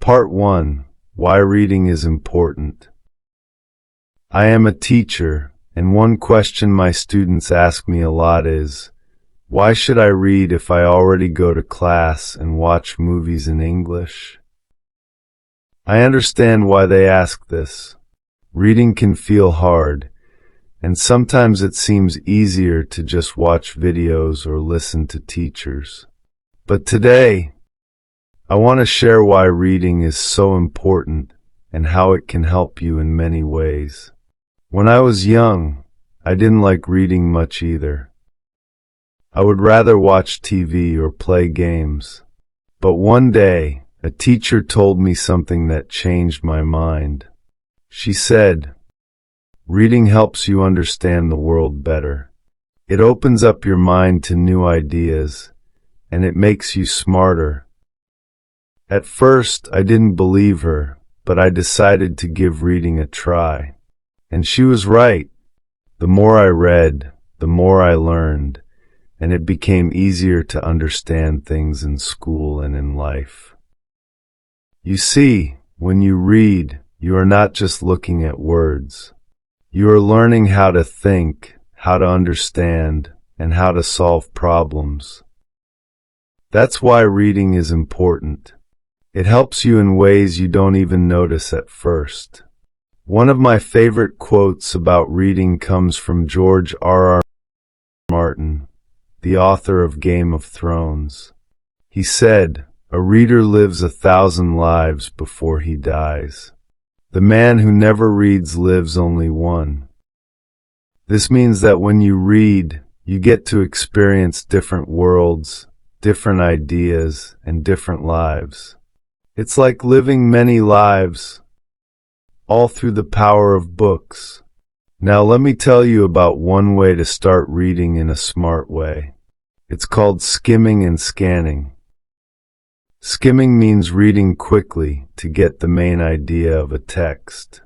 Part 1. Why reading is important. I am a teacher, and one question my students ask me a lot is, why should I read if I already go to class and watch movies in English? I understand why they ask this. Reading can feel hard, and sometimes it seems easier to just watch videos or listen to teachers. But today, I want to share why reading is so important and how it can help you in many ways. When I was young, I didn't like reading much either. I would rather watch TV or play games. But one day, a teacher told me something that changed my mind. She said, "Reading helps you understand the world better. It opens up your mind to new ideas, and it makes you smarter." At first, I didn't believe her, but I decided to give reading a try. And she was right. The more I read, the more I learned, and it became easier to understand things in school and in life. You see, when you read, you are not just looking at words. You are learning how to think, how to understand, and how to solve problems. That's why reading is important. It helps you in ways you don't even notice at first. One of my favorite quotes about reading comes from George R.R. Martin, the author of Game of Thrones. He said, "A reader lives 1,000 lives before he dies. The man who never reads lives only one." This means that when you read, you get to experience different worlds, different ideas, and different lives. It's like living many lives, all through the power of books. Now let me tell you about one way to start reading in a smart way. It's called skimming and scanning. Skimming means reading quickly to get the main idea of a text.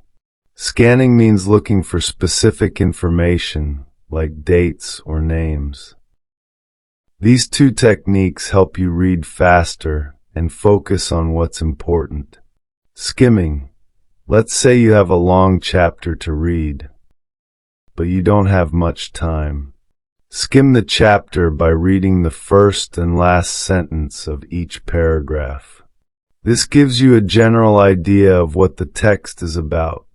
Scanning means looking for specific information, like dates or names. These two techniques help you read faster and focus on what's important. Skimming. Let's say you have a long chapter to read, but you don't have much time. Skim the chapter by reading the first and last sentence of each paragraph. This gives you a general idea of what the text is about.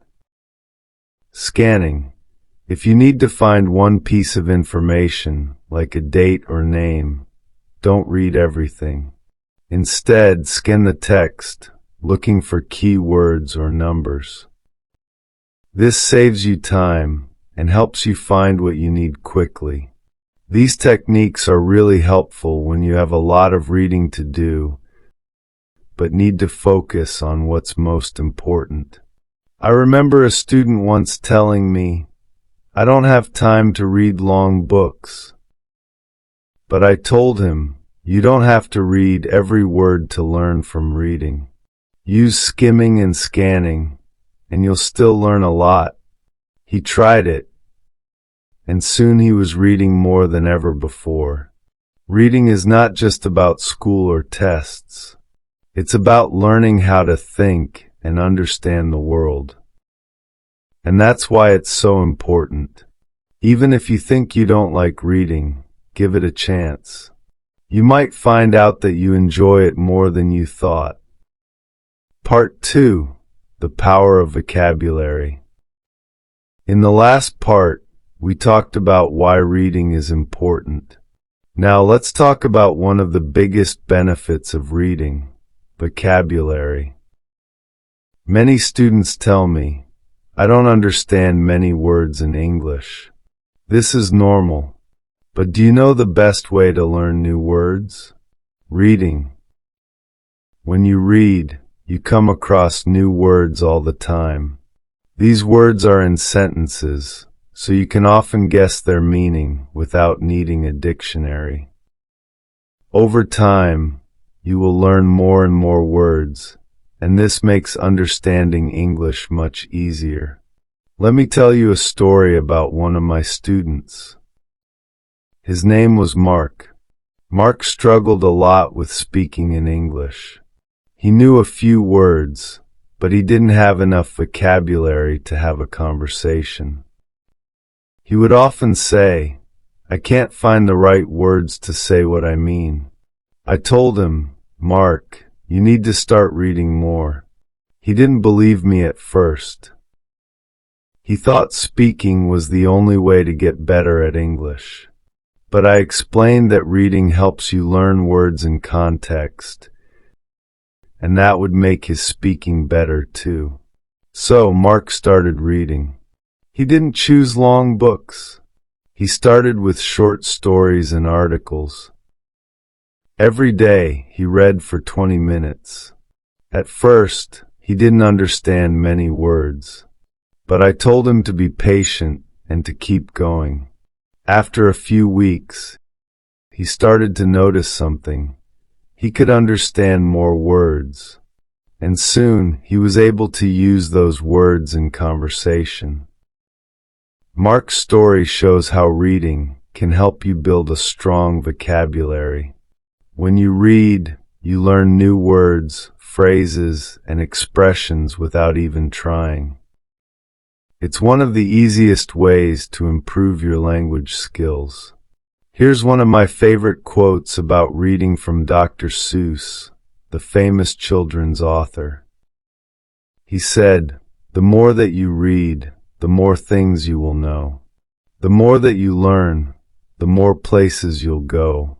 Scanning. If you need to find one piece of information, like a date or name, don't read everything. Instead, scan the text, looking for key words or numbers. This saves you time and helps you find what you need quickly. These techniques are really helpful when you have a lot of reading to do, but need to focus on what's most important. I remember a student once telling me, "I don't have time to read long books." But I told him, "You don't have to read every word to learn from reading. Use skimming and scanning, and you'll still learn a lot." He tried it, and soon he was reading more than ever before. Reading is not just about school or tests. It's about learning how to think and understand the world. And that's why it's so important. Even if you think you don't like reading, give it a chance. You might find out that you enjoy it more than you thought. Part 2. The power of vocabulary. In the last part, we talked about why reading is important. Now let's talk about one of the biggest benefits of reading, vocabulary. Many students tell me, "I don't understand many words in English." This is normal. But do you know the best way to learn new words? Reading. When you read, you come across new words all the time. These words are in sentences, so you can often guess their meaning without needing a dictionary. Over time, you will learn more and more words, and this makes understanding English much easier. Let me tell you a story about one of my students. His name was Mark. Mark struggled a lot with speaking in English. He knew a few words, but he didn't have enough vocabulary to have a conversation. He would often say, "I can't find the right words to say what I mean." I told him, "Mark, you need to start reading more." He didn't believe me at first. He thought speaking was the only way to get better at English. But I explained that reading helps you learn words in context, and that would make his speaking better too. So Mark started reading. He didn't choose long books. He started with short stories and articles. Every day he read for 20 minutes. At first, he didn't understand many words, but I told him to be patient and to keep going. After a few weeks, he started to notice something. He could understand more words, and soon he was able to use those words in conversation. Mark's story shows how reading can help you build a strong vocabulary. When you read, you learn new words, phrases, and expressions without even trying. It's one of the easiest ways to improve your language skills. Here's one of my favorite quotes about reading from Dr. Seuss, the famous children's author. He said, "The more that you read, the more things you will know. The more that you learn, the more places you'll go."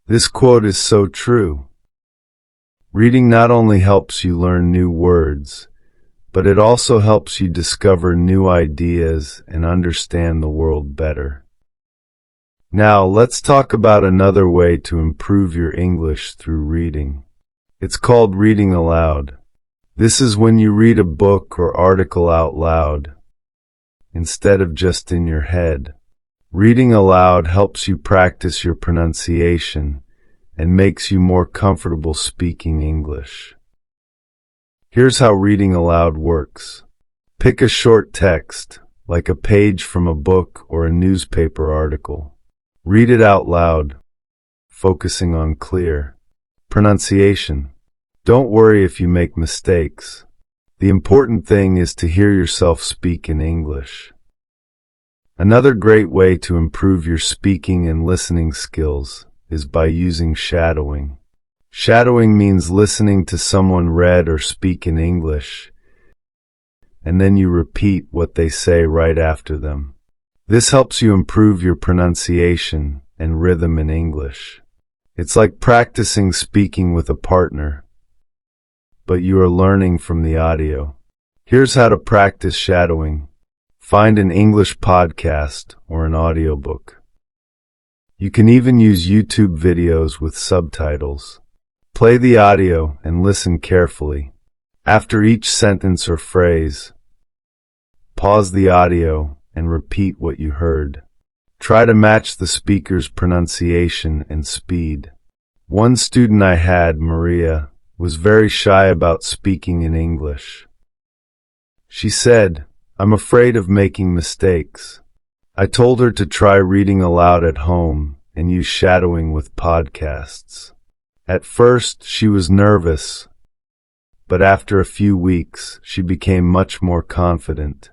This quote is so true. Reading not only helps you learn new words, but it also helps you discover new ideas and understand the world better. Now, let's talk about another way to improve your English through reading. It's called reading aloud. This is when you read a book or article out loud, instead of just in your head. Reading aloud helps you practice your pronunciation and makes you more comfortable speaking English. Here's how reading aloud works. Pick a short text, like a page from a book or a newspaper article. Read it out loud, focusing on clear pronunciation. Don't worry if you make mistakes. The important thing is to hear yourself speak in English. Another great way to improve your speaking and listening skills is by using shadowing. Shadowing means listening to someone read or speak in English, and then you repeat what they say right after them. This helps you improve your pronunciation and rhythm in English. It's like practicing speaking with a partner, but you are learning from the audio. Here's how to practice shadowing. Find an English podcast or an audiobook. You can even use YouTube videos with subtitles. Play the audio and listen carefully. After each sentence or phrase, pause the audio and repeat what you heard. Try to match the speaker's pronunciation and speed. One student I had, Maria, was very shy about speaking in English. She said, "I'm afraid of making mistakes." I told her to try reading aloud at home and use shadowing with podcasts. At first, she was nervous, but after a few weeks, she became much more confident.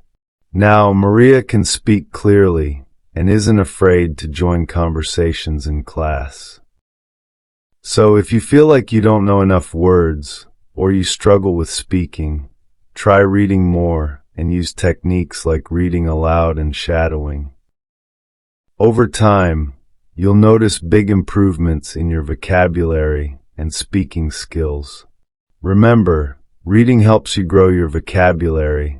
Now, Maria can speak clearly and isn't afraid to join conversations in class. So if you feel like you don't know enough words or you struggle with speaking, try reading more and use techniques like reading aloud and shadowing. Over time, you'll notice big improvements in your vocabulary and speaking skills. Remember, reading helps you grow your vocabulary,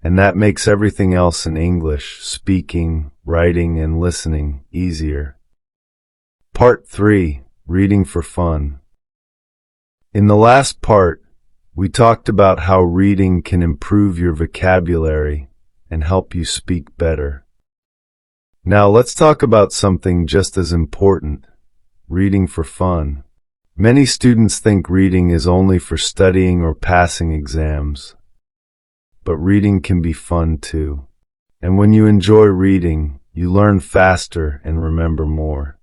and that makes everything else in English, speaking, writing, and listening, easier. Part 3. Reading for fun. In the last part, we talked about how reading can improve your vocabulary and help you speak better. Now let's talk about something just as important, reading for fun. Many students think reading is only for studying or passing exams, but reading can be fun too. And when you enjoy reading, you learn faster and remember more.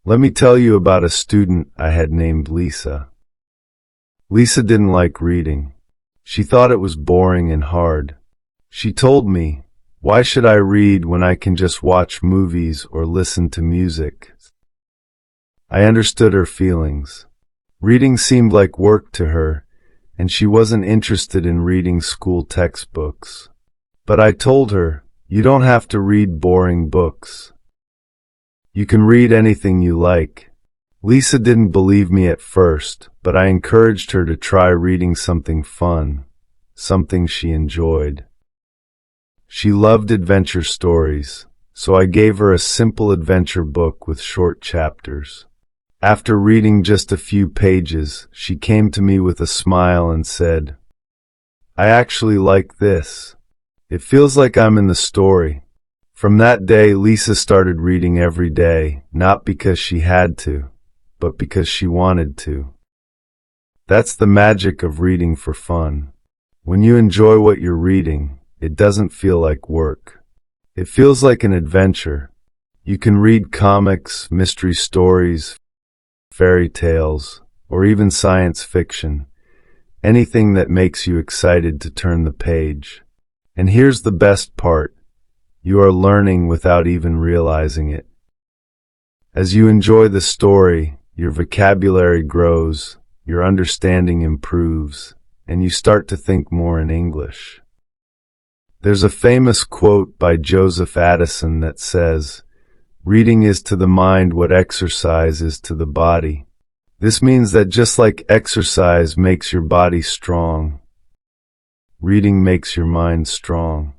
Let me tell you about a student I had named Lisa. Lisa didn't like reading. She thought it was boring and hard. She told me, "Why should I read when I can just watch movies or listen to music?" I understood her feelings. Reading seemed like work to her, and she wasn't interested in reading school textbooks. But I told her, "You don't have to read boring books. You can read anything you like." Lisa didn't believe me at first, but I encouraged her to try reading something fun, something she enjoyed. She loved adventure stories, so I gave her a simple adventure book with short chapters. After reading just a few pages, she came to me with a smile and said, "I actually like this. It feels like I'm in the story." From that day, Lisa started reading every day, not because she had to, but because she wanted to. That's the magic of reading for fun. When you enjoy what you're reading, it doesn't feel like work. It feels like an adventure. You can read comics, mystery stories, fairy tales, or even science fiction. Anything that makes you excited to turn the page. And here's the best part. You are learning without even realizing it. As you enjoy the story, your vocabulary grows, your understanding improves, and you start to think more in English. There's a famous quote by Joseph Addison that says, "Reading is to the mind what exercise is to the body." This means that just like exercise makes your body strong, reading makes your mind strong.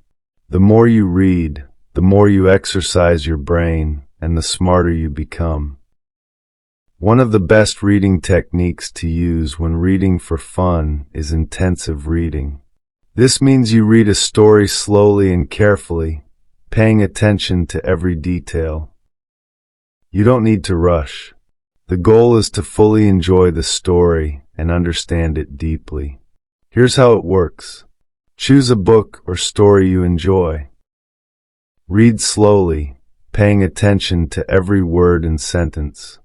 The more you read, the more you exercise your brain, and the smarter you become. One of the best reading techniques to use when reading for fun is intensive reading. This means you read a story slowly and carefully, paying attention to every detail. You don't need to rush. The goal is to fully enjoy the story and understand it deeply. Here's how it works. Choose a book or story you enjoy. Read slowly, paying attention to every word and sentence.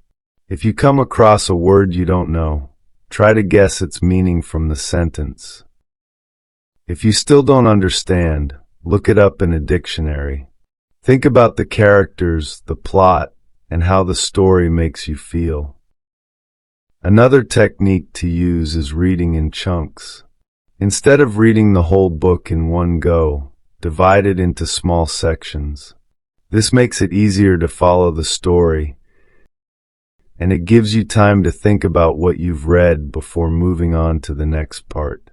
If you come across a word you don't know, try to guess its meaning from the sentence. If you still don't understand, look it up in a dictionary. Think about the characters, the plot, and how the story makes you feel. Another technique to use is reading in chunks. Instead of reading the whole book in one go, divide it into small sections. This makes it easier to follow the story, and it gives you time to think about what you've read before moving on to the next part.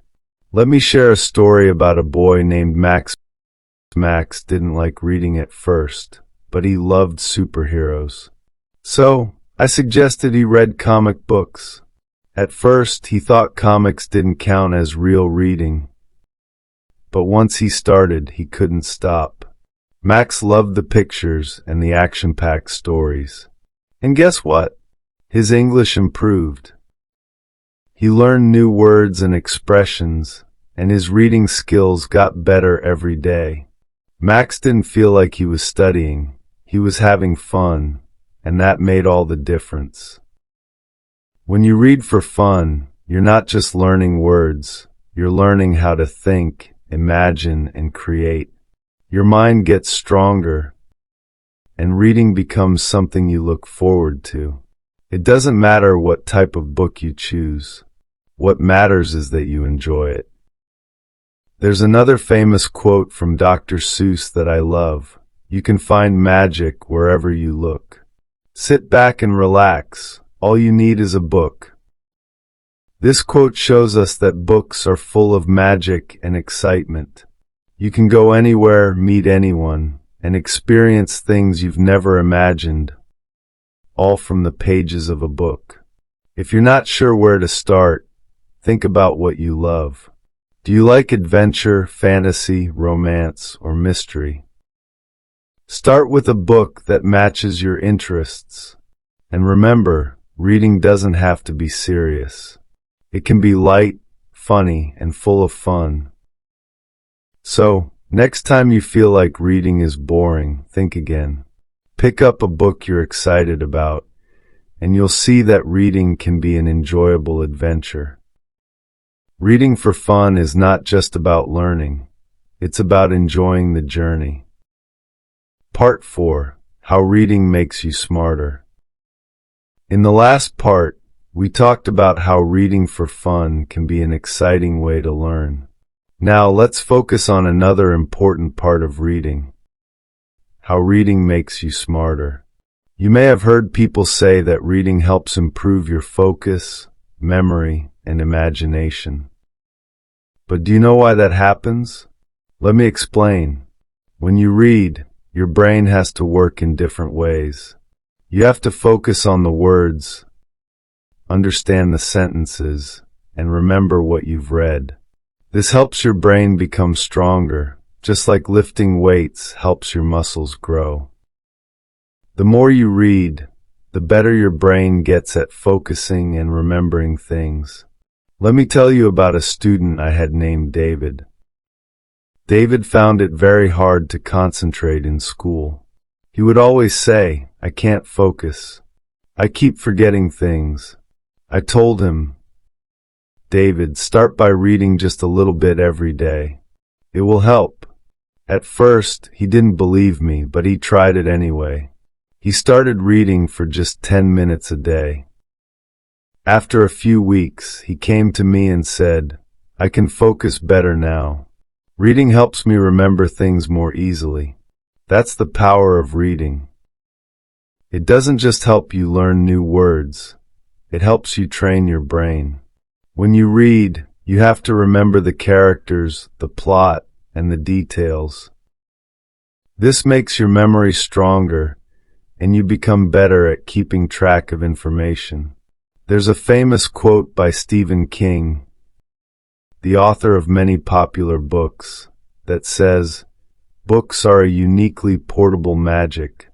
Let me share a story about a boy named Max. Max didn't like reading at first, but he loved superheroes. So, I suggested he read comic books. At first, he thought comics didn't count as real reading, but once he started, he couldn't stop. Max loved the pictures and the action-packed stories. And guess what? His English improved. He learned new words and expressions, and his reading skills got better every day. Max didn't feel like he was studying. He was having fun, and that made all the difference. When you read for fun, you're not just learning words, you're learning how to think, imagine, and create. Your mind gets stronger, and reading becomes something you look forward to. It doesn't matter what type of book you choose. What matters is that you enjoy it. There's another famous quote from Dr. Seuss that I love. You can find magic wherever you look. Sit back and relax. All you need is a book. This quote shows us that books are full of magic and excitement. You can go anywhere, meet anyone, and experience things you've never imagined, all from the pages of a book. If you're not sure where to start, think about what you love. Do you like adventure, fantasy, romance, or mystery? Start with a book that matches your interests. And remember, reading doesn't have to be serious. It can be light, funny, and full of fun. So, next time you feel like reading is boring, think again. Pick up a book you're excited about, and you'll see that reading can be an enjoyable adventure. Reading for fun is not just about learning. It's about enjoying the journey. Part 4. How reading makes you smarter. In the last part, we talked about how reading for fun can be an exciting way to learn. Now let's focus on another important part of reading. How reading makes you smarter. You may have heard people say that reading helps improve your focus, memory, and imagination. But do you know why that happens? Let me explain. When you read, your brain has to work in different ways. You have to focus on the words, understand the sentences, and remember what you've read. This helps your brain become stronger, just like lifting weights helps your muscles grow. The more you read, the better your brain gets at focusing and remembering things. Let me tell you about a student I had named David. David found it very hard to concentrate in school. He would always say, "I can't focus. I keep forgetting things." I told him, "David, start by reading just a little bit every day. It will help." At first, he didn't believe me, but he tried it anyway. He started reading for just 10 minutes a day. After a few weeks, he came to me and said, "I can focus better now. Reading helps me remember things more easily." That's the power of reading. It doesn't just help you learn new words. It helps you train your brain. When you read, you have to remember the characters, the plot, and the details. This makes your memory stronger, and you become better at keeping track of information. There's a famous quote by Stephen King, the author of many popular books, that says, "Books are a uniquely portable magic."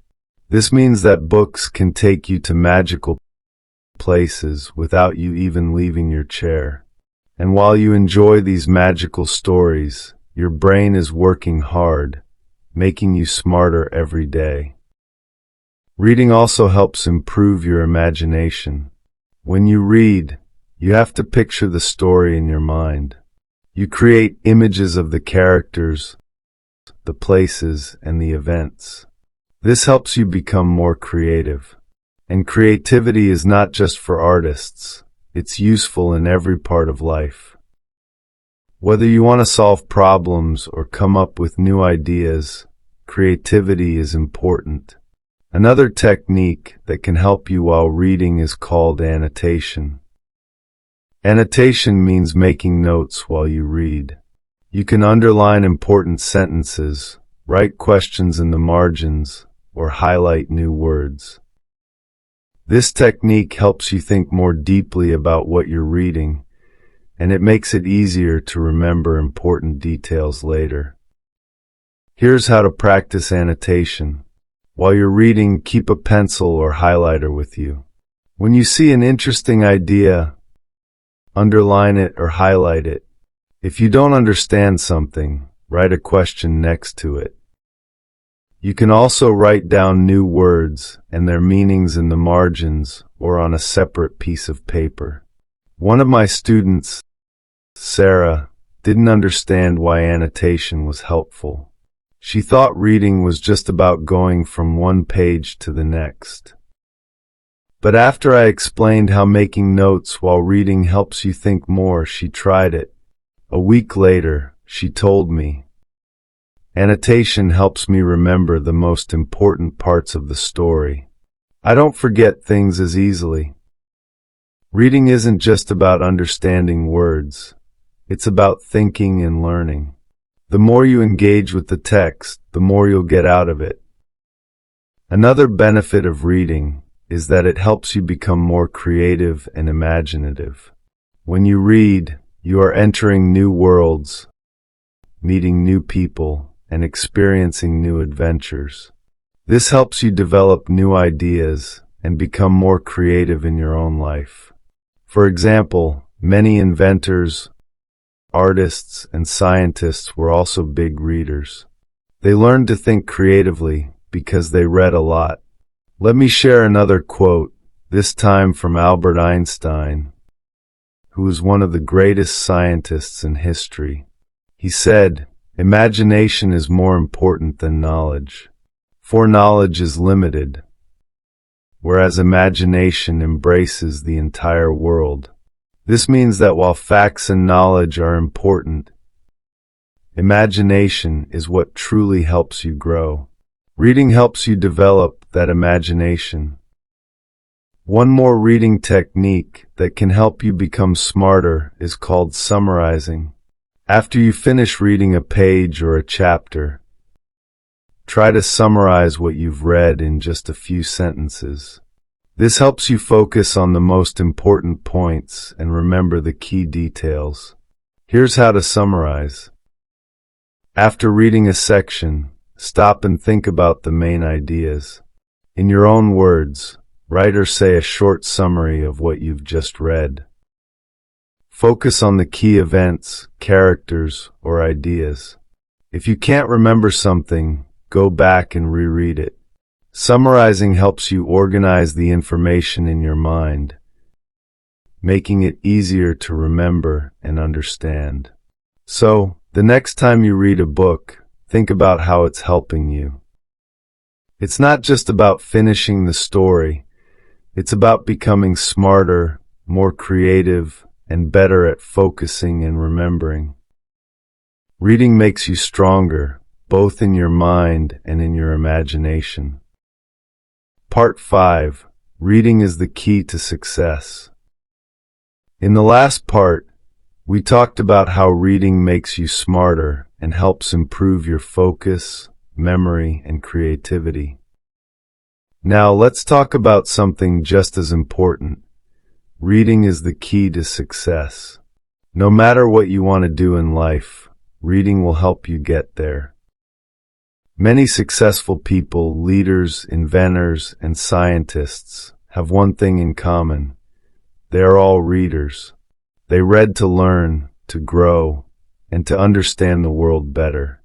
This means that books can take you to magical places without you even leaving your chair. And while you enjoy these magical stories, your brain is working hard, making you smarter every day. Reading also helps improve your imagination. When you read, you have to picture the story in your mind. You create images of the characters, the places, and the events. This helps you become more creative. And creativity is not just for artists. It's useful in every part of life. Whether you want to solve problems or come up with new ideas, creativity is important. Another technique that can help you while reading is called annotation. Annotation means making notes while you read. You can underline important sentences, write questions in the margins, or highlight new words. This technique helps you think more deeply about what you're reading, and it makes it easier to remember important details later. Here's how to practice annotation. While you're reading, keep a pencil or highlighter with you. When you see an interesting idea, underline it or highlight it. If you don't understand something, write a question next to it. You can also write down new words and their meanings in the margins or on a separate piece of paper. One of my students, Sarah, didn't understand why annotation was helpful. She thought reading was just about going from one page to the next. But after I explained how making notes while reading helps you think more, she tried it. A week later, she told me, "Annotation helps me remember the most important parts of the story. I don't forget things as easily." Reading isn't just about understanding words. It's about thinking and learning. The more you engage with the text, the more you'll get out of it. Another benefit of reading is that it helps you become more creative and imaginative. When you read, you are entering new worlds, meeting new people, and experiencing new adventures. This helps you develop new ideas and become more creative in your own life. For example, many inventors, artists, and scientists were also big readers. They learned to think creatively because they read a lot. Let me share another quote, this time from Albert Einstein. who was one of the greatest scientists in history. He said, "Imagination is more important than knowledge, for knowledge is limited, whereas imagination embraces the entire world." This means that while facts and knowledge are important, imagination is what truly helps you grow. Reading helps you develop that imagination. One more reading technique that can help you become smarter is called summarizing. After you finish reading a page or a chapter, try to summarize what you've read in just a few sentences. This helps you focus on the most important points and remember the key details. Here's how to summarize. After reading a section, stop and think about the main ideas. In your own words, write or say a short summary of what you've just read. Focus on the key events, characters, or ideas. If you can't remember something, go back and reread it. Summarizing helps you organize the information in your mind, making it easier to remember and understand. So, the next time you read a book, think about how it's helping you. It's not just about finishing the story, it's about becoming smarter, more creative, and better at focusing and remembering. Reading makes you stronger, both in your mind and in your imagination. Part 5. Reading is the key to success. In the last part, we talked about how reading makes you smarter and helps improve your focus, memory, and creativity. Now let's talk about something just as important. Reading is the key to success. No matter what you want to do in life, reading will help you get there. Many successful people, leaders, inventors, and scientists have one thing in common. They are all readers. They read to learn, to grow, and to understand the world better.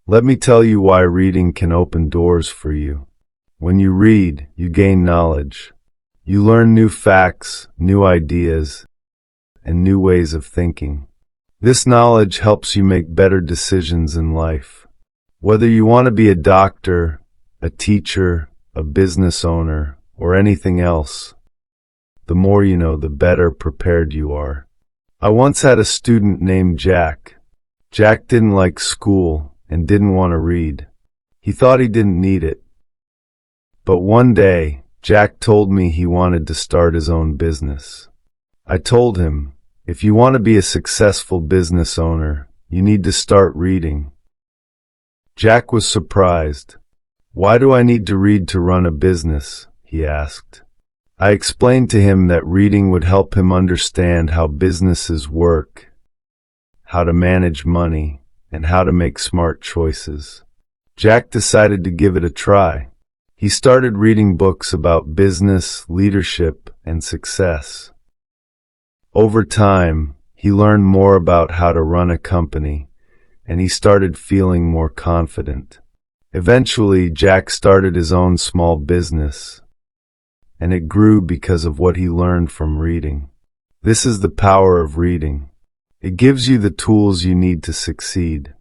Let me tell you why reading can open doors for you. When you read, you gain knowledge. You learn new facts, new ideas, and new ways of thinking. This knowledge helps you make better decisions in life. Whether you want to be a doctor, a teacher, a business owner, or anything else, the more you know, the better prepared you are. I once had a student named Jack. Jack didn't like school and didn't want to read. He thought he didn't need it. But one day, Jack told me he wanted to start his own business. I told him, if you want to be a successful business owner, you need to start reading. Jack was surprised. "Why do I need to read to run a business?" he asked. I explained to him that reading would help him understand how businesses work, how to manage money, and how to make smart choices. Jack decided to give it a try. He started reading books about business, leadership, and success. Over time, he learned more about how to run a company, and he started feeling more confident. Eventually, Jack started his own small business, and it grew because of what he learned from reading. This is the power of reading. It gives you the tools you need to succeed.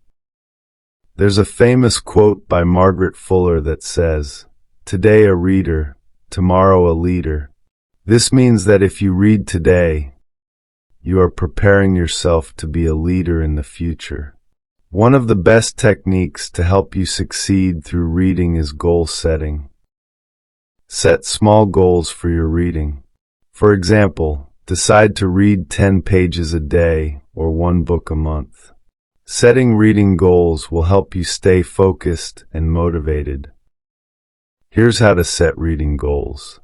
There's a famous quote by Margaret Fuller that says, "Today a reader, tomorrow a leader." This means that if you read today, you are preparing yourself to be a leader in the future. One of the best techniques to help you succeed through reading is goal setting. Set small goals for your reading. For example, decide to read 10 pages a day or one book a month. Setting reading goals will help you stay focused and motivated. Here's how to set reading goals.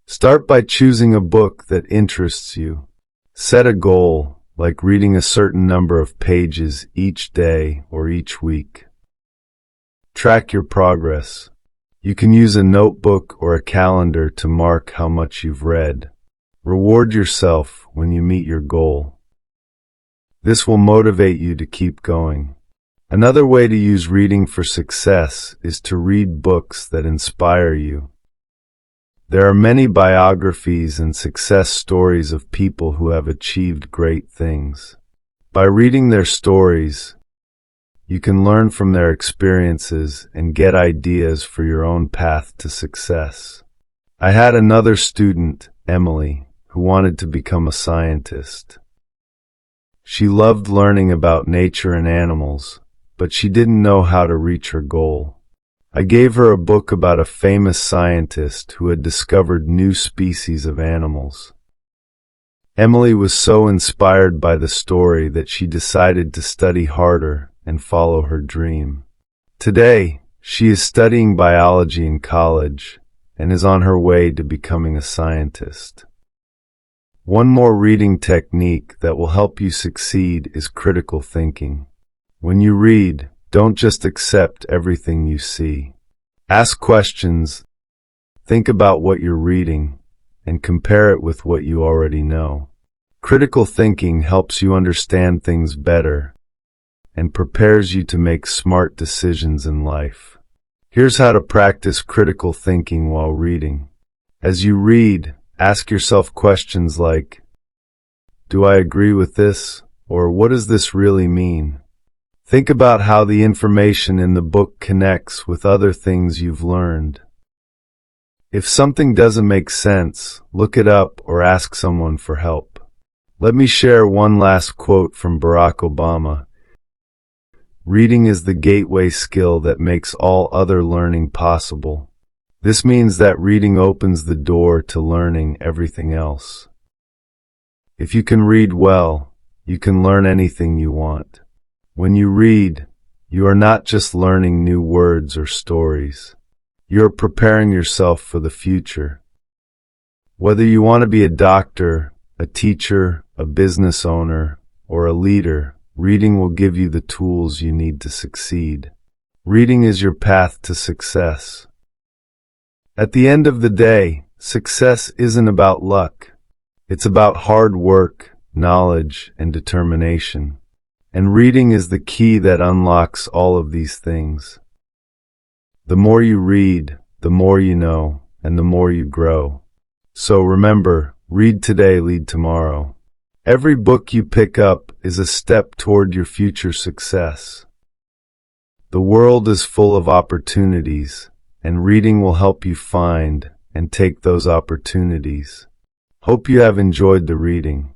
Start by choosing a book that interests you. Set a goal, like reading a certain number of pages each day or each week. Track your progress. You can use a notebook or a calendar to mark how much you've read. Reward yourself when you meet your goal. This will motivate you to keep going. Another way to use reading for success is to read books that inspire you. There are many biographies and success stories of people who have achieved great things. By reading their stories, you can learn from their experiences and get ideas for your own path to success. I had another student, Emily, who wanted to become a scientist. She loved learning about nature and animals, but she didn't know how to reach her goal. I gave her a book about a famous scientist who had discovered new species of animals. Emily was so inspired by the story that she decided to study harder and follow her dream. Today, she is studying biology in college and is on her way to becoming a scientist. One more reading technique that will help you succeed is critical thinking. When you read, don't just accept everything you see. Ask questions, think about what you're reading, and compare it with what you already know. Critical thinking helps you understand things better and prepares you to make smart decisions in life. Here's how to practice critical thinking while reading. As you read, ask yourself questions like, do I agree with this? Or what does this really mean? Think about how the information in the book connects with other things you've learned. If something doesn't make sense, look it up or ask someone for help. Let me share one last quote from Barack Obama. Reading is the gateway skill that makes all other learning possible. This means that reading opens the door to learning everything else. If you can read well, you can learn anything you want. When you read, you are not just learning new words or stories. You are preparing yourself for the future. Whether you want to be a doctor, a teacher, a business owner, or a leader, reading will give you the tools you need to succeed. Reading is your path to success. At the end of the day, success isn't about luck. It's about hard work, knowledge, and determination. And reading is the key that unlocks all of these things. The more you read, the more you know, and the more you grow. So remember, read today, lead tomorrow. Every book you pick up is a step toward your future success. The world is full of opportunities, and reading will help you find and take those opportunities. Hope you have enjoyed the reading.